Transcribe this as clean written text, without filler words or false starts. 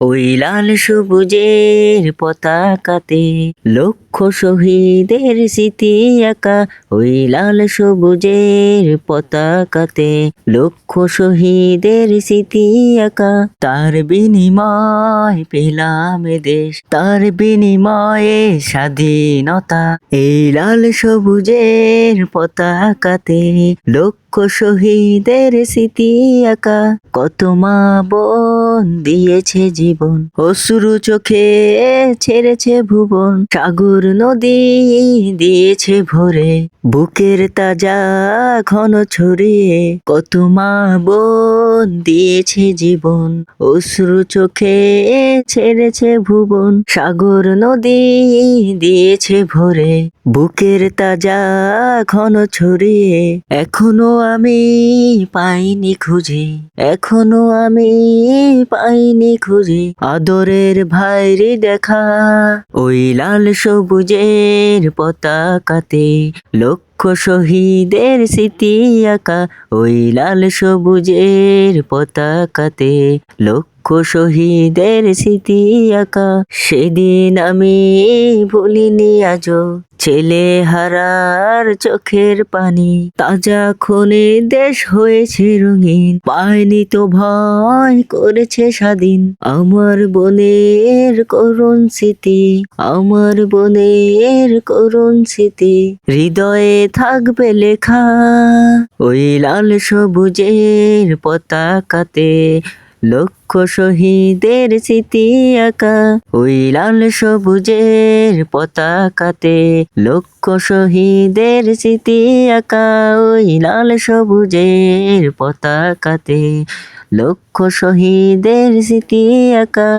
ওই লাল সবুজের পতাকাতে লক্ষ শহীদের স্মৃতি আঁকা। ওই লাল সবুজের পতাকাতে লক্ষ শহীদের স্মৃতি আঁকা। তার বিনিময় পেলাম এ দেশ, তার বিনিময়ে স্বাধীনতা। এই লাল সবুজের পতাকাতে লক্ষ শহীদের স্মৃতি আঁকা। কত মা বোন দিয়েছে জীবন, অশ্রু চোখে ছেড়েছে ভুবন। সাগর নদী দিয়েছে ভরে, বুকের তাজা ঘন ছড়িয়ে। কত মা বোন দিয়েছে জীবন, অশ্রু চোখে ছেড়েছে ভুবন। সাগর নদী দিয়েছে ভরে, বুকের তাজা ঘন ছড়িয়ে। এখনো আমি পাইনি খুঁজে, এখনো আমি পাইনি খুঁজে আদরের ভাইরে দেখা। ওই লাল সবুজের পতাকাতে লক্ষ শহীদের স্মৃতি আঁকা। ওই লাল সবুজের পতাকাতে লক্ষ শহীদের স্মৃতি আঁকা। সেদিন আমি ভুলিনি আজও ছেলে হারার চোখের পানি। তাজা খুনে দেশ হয়েছে রঙিন, পায়নি তো ভয় করেছে স্বাধীন। আমার বোনের করুণ স্মৃতি, আমার বোনের করুণ স্মৃতি হৃদয়ে থাকবে লেখা। ওই লাল সবুজের পতাকাতে লক্ষ শহীদের স্মৃতি আঁকা। ওই লাল সবুজের পতাকাতে লক্ষ শহীদের স্মৃতি আঁকা। ওই লাল সবুজের পতাকাতে লক্ষ শহীদের স্মৃতি আঁকা।